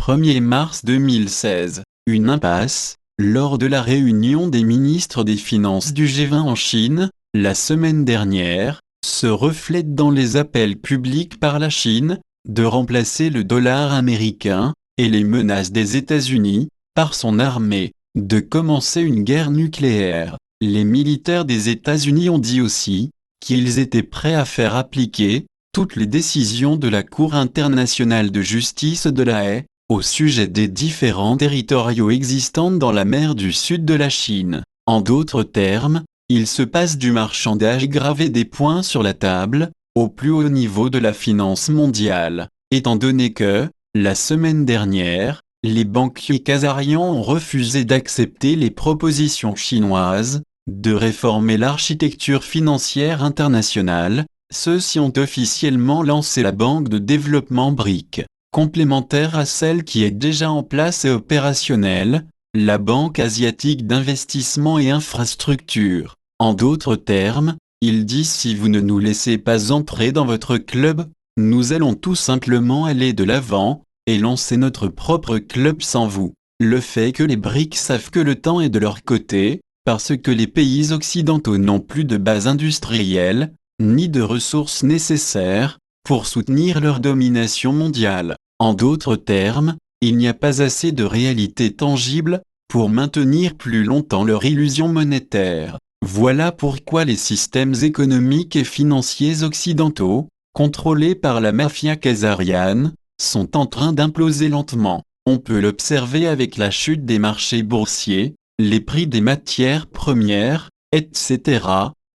1er mars 2016, une impasse, lors de la réunion des ministres des Finances du G20 en Chine, la semaine dernière, se reflète dans les appels publics par la Chine, de remplacer le dollar américain, et les menaces des États-Unis, par son armée, de commencer une guerre nucléaire. Les militaires des États-Unis ont dit aussi, qu'ils étaient prêts à faire appliquer, toutes les décisions de la Cour internationale de justice de La Haye, au sujet des différents territoriaux existants dans la mer du sud de la Chine. En d'autres termes, il se passe du marchandage gravé des points sur la table, au plus haut niveau de la finance mondiale, étant donné que, la semaine dernière, les banquiers khazarians ont refusé d'accepter les propositions chinoises, de réformer l'architecture financière internationale. Ceux-ci ont officiellement lancé la banque de développement BRIC, complémentaire à celle qui est déjà en place et opérationnelle, la Banque asiatique d'investissement et infrastructure. En d'autres termes, ils disent si vous ne nous laissez pas entrer dans votre club, nous allons tout simplement aller de l'avant, et lancer notre propre club sans vous. Le fait que les BRIC savent que le temps est de leur côté, parce que les pays occidentaux n'ont plus de base industrielle, ni de ressources nécessaires, pour soutenir leur domination mondiale. En d'autres termes, il n'y a pas assez de réalité tangible, pour maintenir plus longtemps leur illusion monétaire. Voilà pourquoi les systèmes économiques et financiers occidentaux, contrôlés par la mafia khazariane, sont en train d'imploser lentement. On peut l'observer avec la chute des marchés boursiers, les prix des matières premières, etc.,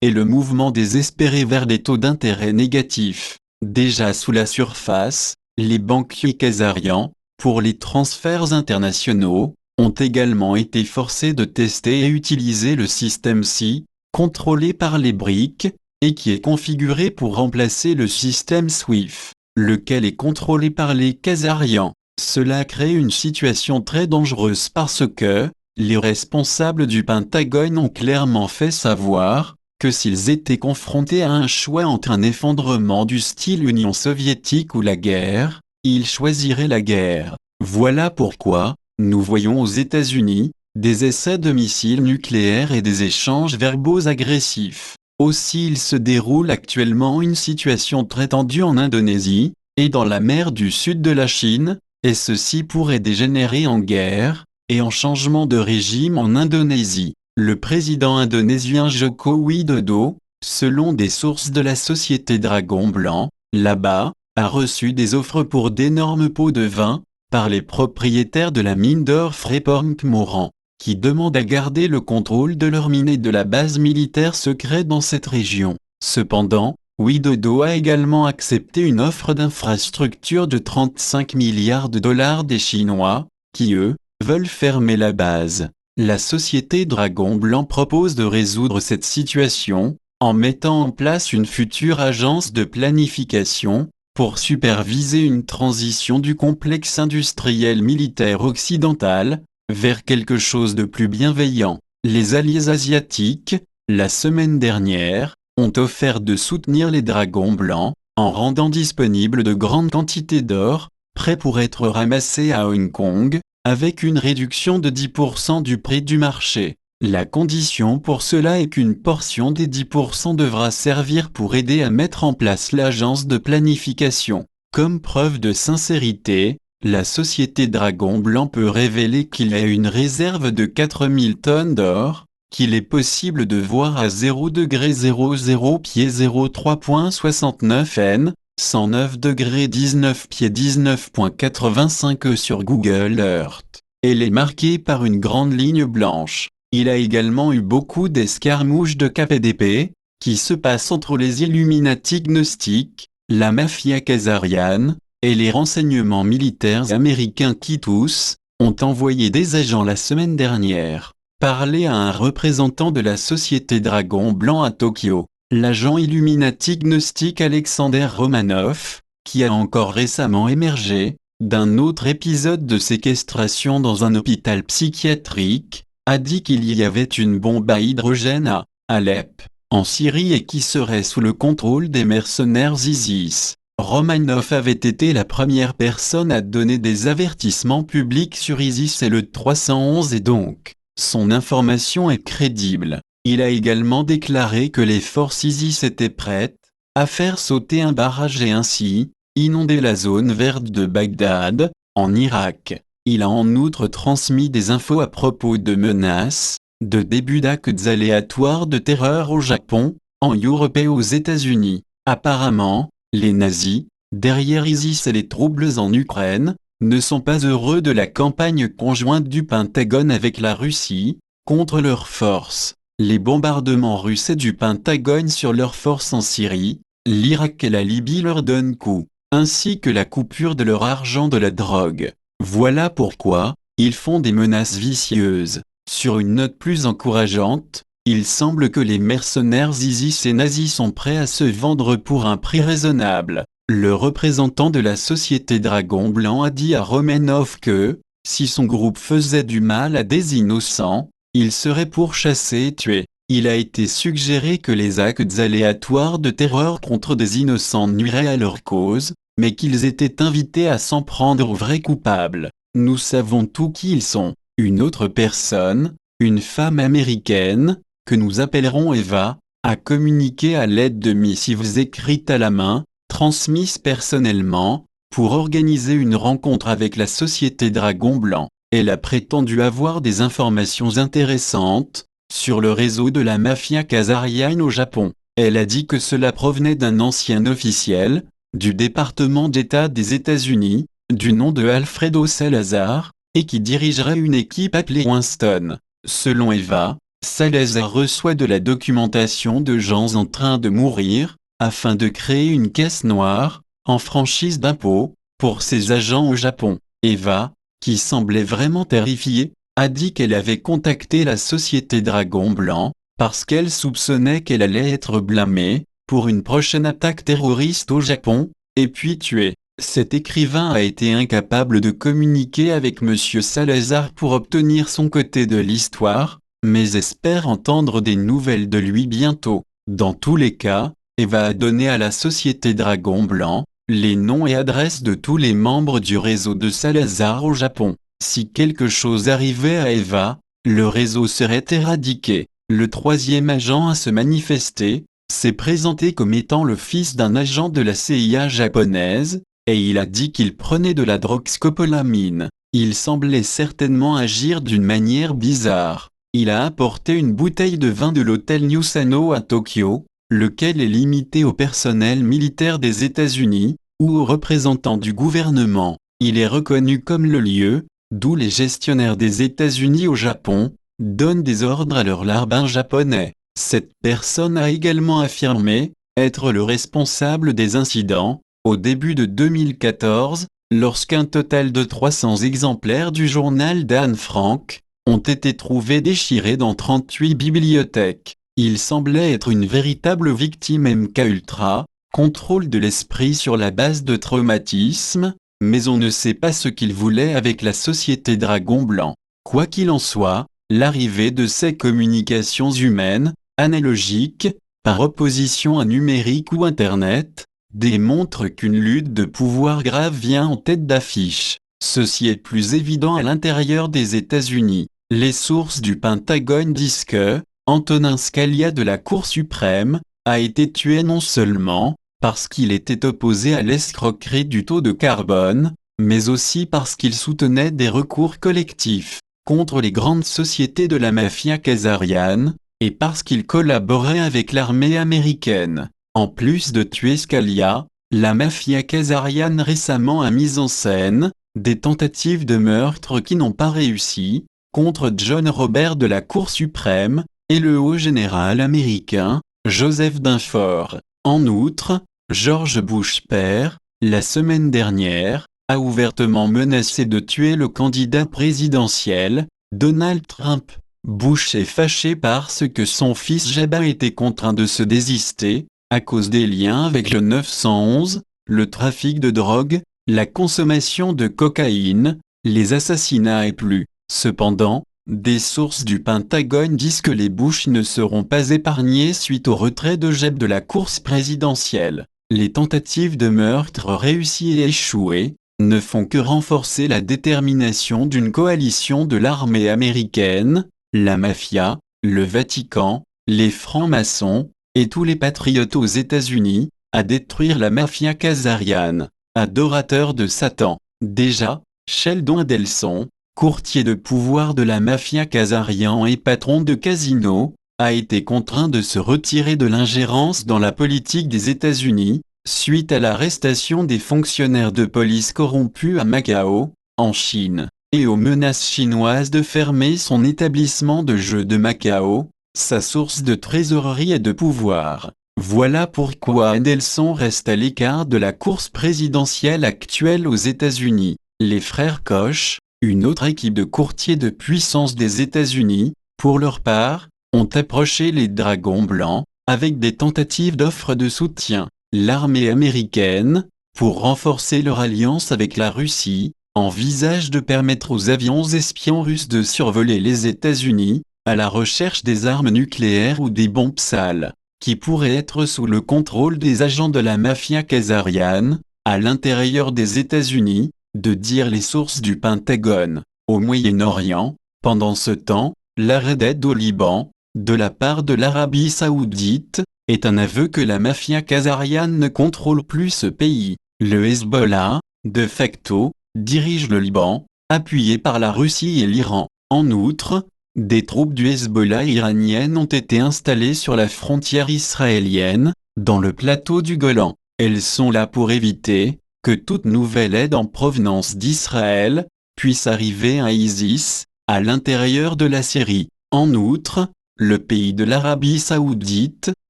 et le mouvement désespéré vers des taux d'intérêt négatifs. Déjà sous la surface, les banquiers khazarians, pour les transferts internationaux, ont également été forcés de tester et utiliser le système SI, contrôlé par les BRIC, et qui est configuré pour remplacer le système SWIFT, lequel est contrôlé par les khazarians. Cela crée une situation très dangereuse parce que, les responsables du Pentagone ont clairement fait savoir, que s'ils étaient confrontés à un choix entre un effondrement du style Union soviétique ou la guerre, ils choisiraient la guerre. Voilà pourquoi, nous voyons aux États-Unis, des essais de missiles nucléaires et des échanges verbaux agressifs. Aussi il se déroule actuellement une situation très tendue en Indonésie, et dans la mer du sud de la Chine, et ceci pourrait dégénérer en guerre, et en changement de régime en Indonésie. Le président indonésien Joko Widodo, selon des sources de la société Dragon Blanc, là-bas, a reçu des offres pour d'énormes pots de vin, par les propriétaires de la mine d'or Freeport McMoran, qui demandent à garder le contrôle de leur mine et de la base militaire secrète dans cette région. Cependant, Widodo a également accepté une offre d'infrastructure de 35 milliards de dollars des Chinois, qui eux, veulent fermer la base. La société Dragon Blanc propose de résoudre cette situation, en mettant en place une future agence de planification, pour superviser une transition du complexe industriel militaire occidental, vers quelque chose de plus bienveillant. Les alliés asiatiques, la semaine dernière, ont offert de soutenir les Dragons Blancs, en rendant disponibles de grandes quantités d'or, prêts pour être ramassés à Hong Kong, avec une réduction de 10% du prix du marché. La condition pour cela est qu'une portion des 10% devra servir pour aider à mettre en place l'agence de planification. Comme preuve de sincérité, la société Dragon Blanc peut révéler qu'il y a une réserve de 4000 tonnes d'or, qu'il est possible de voir à 0°00 pied 03.69 n, 109°19 pied 19.85 e sur Google Earth. Elle est marquée par une grande ligne blanche. Il a également eu beaucoup d'escarmouches de KPDP, qui se passent entre les Illuminati gnostiques, la mafia khazariane, et les renseignements militaires américains qui tous, ont envoyé des agents la semaine dernière, parler à un représentant de la société Dragon Blanc à Tokyo. L'agent Illuminati gnostique Alexander Romanov, qui a encore récemment émergé, d'un autre épisode de séquestration dans un hôpital psychiatrique, a dit qu'il y avait une bombe à hydrogène à Alep, en Syrie et qui serait sous le contrôle des mercenaires ISIS. Romanov avait été la première personne à donner des avertissements publics sur ISIS et le 311 et donc, son information est crédible. Il a également déclaré que les forces ISIS étaient prêtes à faire sauter un barrage et ainsi inonder la zone verte de Bagdad, en Irak. Il a en outre transmis des infos à propos de menaces, de début d'actes aléatoires de terreur au Japon, en Europe et aux États-Unis. Apparemment, les nazis, derrière ISIS et les troubles en Ukraine, ne sont pas heureux de la campagne conjointe du Pentagone avec la Russie, contre leurs forces. Les bombardements russes et du Pentagone sur leurs forces en Syrie, l'Irak et la Libye leur donnent coup, ainsi que la coupure de leur argent de la drogue. Voilà pourquoi, ils font des menaces vicieuses. Sur une note plus encourageante, il semble que les mercenaires ISIS et nazis sont prêts à se vendre pour un prix raisonnable. Le représentant de la société Dragon Blanc a dit à Romanov que, si son groupe faisait du mal à des innocents, il serait pourchassé et tué. Il a été suggéré que les actes aléatoires de terreur contre des innocents nuiraient à leur cause, mais qu'ils étaient invités à s'en prendre aux vrais coupables. Nous savons tous qui ils sont. Une autre personne, une femme américaine, que nous appellerons Eva, a communiqué à l'aide de missives écrites à la main, transmises personnellement, pour organiser une rencontre avec la société Dragon Blanc. Elle a prétendu avoir des informations intéressantes sur le réseau de la mafia khazariane au Japon. Elle a dit que cela provenait d'un ancien officiel, du département d'État des États-Unis, du nom de Alfredo Salazar, et qui dirigerait une équipe appelée Winston. Selon Eva, Salazar reçoit de la documentation de gens en train de mourir, afin de créer une caisse noire, en franchise d'impôts, pour ses agents au Japon. Eva, qui semblait vraiment terrifiée, a dit qu'elle avait contacté la société Dragon Blanc, parce qu'elle soupçonnait qu'elle allait être blâmée, pour une prochaine attaque terroriste au Japon, et puis tuée. Cet écrivain a été incapable de communiquer avec M. Salazar pour obtenir son côté de l'histoire, mais espère entendre des nouvelles de lui bientôt. Dans tous les cas, Eva a donné à la société Dragon Blanc les noms et adresses de tous les membres du réseau de Salazar au Japon. Si quelque chose arrivait à Eva, le réseau serait éradiqué. Le troisième agent à se manifester s'est présenté comme étant le fils d'un agent de la CIA japonaise, et il a dit qu'il prenait de la droxcopolamine. Il semblait certainement agir d'une manière bizarre. Il a apporté une bouteille de vin de l'hôtel Nusano à Tokyo, lequel est limité au personnel militaire des États-Unis, ou aux représentants du gouvernement. Il est reconnu comme le lieu d'où les gestionnaires des États-Unis au Japon donnent des ordres à leurs larbins japonais. Cette personne a également affirmé être le responsable des incidents, au début de 2014, lorsqu'un total de 300 exemplaires du journal d'Anne Frank ont été trouvés déchirés dans 38 bibliothèques. Il semblait être une véritable victime MK-Ultra, contrôle de l'esprit sur la base de traumatisme, mais on ne sait pas ce qu'il voulait avec la société Dragon Blanc. Quoi qu'il en soit, l'arrivée de ces communications humaines, analogiques, par opposition à numérique ou Internet, démontre qu'une lutte de pouvoir grave vient en tête d'affiche. Ceci est plus évident à l'intérieur des États-Unis. Les sources du Pentagone disent que Antonin Scalia de la Cour suprême a été tué non seulement parce qu'il était opposé à l'escroquerie du taux de carbone, mais aussi parce qu'il soutenait des recours collectifs contre les grandes sociétés de la mafia khazariane, et parce qu'il collaborait avec l'armée américaine. En plus de tuer Scalia, la mafia khazariane récemment a mis en scène des tentatives de meurtre qui n'ont pas réussi, contre John Robert de la Cour suprême, et le haut général américain, Joseph Dunford. En outre, George Bush père, la semaine dernière, a ouvertement menacé de tuer le candidat présidentiel, Donald Trump. Bush est fâché parce que son fils Jeb a été contraint de se désister, à cause des liens avec le 911, le trafic de drogue, la consommation de cocaïne, les assassinats et plus. Cependant, des sources du Pentagone disent que les Bush ne seront pas épargnés suite au retrait de Jeb de la course présidentielle. les tentatives de meurtre réussies et échouées ne font que renforcer la détermination d'une coalition de l'armée américaine, la mafia, le Vatican, les francs-maçons, et tous les patriotes aux États-Unis, à détruire la mafia khazariane, adorateur de Satan. Déjà, Sheldon Adelson, courtier de pouvoir de la mafia khazarian et patron de casino, a été contraint de se retirer de l'ingérence dans la politique des États-Unis, suite à l'arrestation des fonctionnaires de police corrompus à Macao, en Chine, et aux menaces chinoises de fermer son établissement de jeux de Macao, sa source de trésorerie et de pouvoir. Voilà pourquoi Adelson reste à l'écart de la course présidentielle actuelle aux États-Unis. Les frères Koch, une autre équipe de courtiers de puissance des États-Unis, pour leur part, ont approché les Dragons Blancs, avec des tentatives d'offres de soutien. L'armée américaine, pour renforcer leur alliance avec la Russie, envisage de permettre aux avions espions russes de survoler les États-Unis, à la recherche des armes nucléaires ou des bombes sales, qui pourraient être sous le contrôle des agents de la mafia khazariane, à l'intérieur des États-Unis, de dire les sources du Pentagone. Au Moyen-Orient, pendant ce temps, l'arrêt d'aide au Liban, de la part de l'Arabie Saoudite, est un aveu que la mafia khazariane ne contrôle plus ce pays. Le Hezbollah, de facto, dirige le Liban, appuyé par la Russie et l'Iran. En outre, des troupes du Hezbollah iraniennes ont été installées sur la frontière israélienne, dans le plateau du Golan. Elles sont là pour éviter que toute nouvelle aide en provenance d'Israël puisse arriver à ISIS, à l'intérieur de la Syrie. En outre, le pays de l'Arabie Saoudite,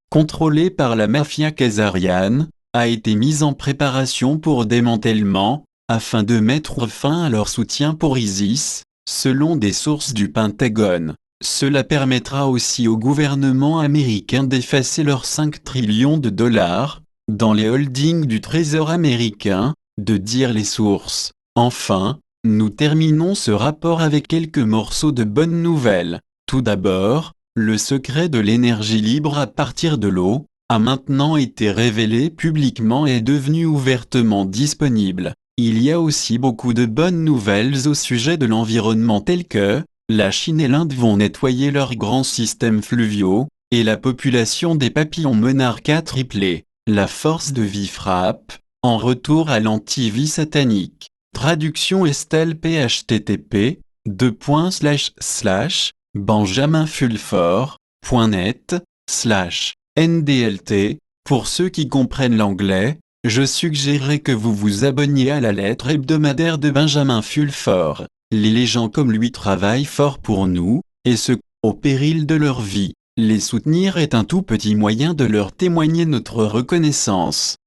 contrôlé par la mafia khazariane, a été mis en préparation pour démantèlement, afin de mettre fin à leur soutien pour ISIS, selon des sources du Pentagone. Cela permettra aussi au gouvernement américain d'effacer leurs 5 trillions de dollars, dans les holdings du Trésor américain, de dire les sources. Enfin, nous terminons ce rapport avec quelques morceaux de bonnes nouvelles. Tout d'abord, le secret de l'énergie libre à partir de l'eau, a maintenant été révélé publiquement et est devenu ouvertement disponible. Il y a aussi beaucoup de bonnes nouvelles au sujet de l'environnement telles que, la Chine et l'Inde vont nettoyer leurs grands systèmes fluviaux, et la population des papillons monarques a triplé. La force de vie frappe, en retour à l'antivie satanique. Traduction Estelle phttp benjaminfulfort.net/ndlt. Pour ceux qui comprennent l'anglais, je suggérerais que vous vous abonniez à la lettre hebdomadaire de Benjamin Fulfort. Les gens comme lui travaillent fort pour nous, et ce, au péril de leur vie. Les soutenir est un tout petit moyen de leur témoigner notre reconnaissance.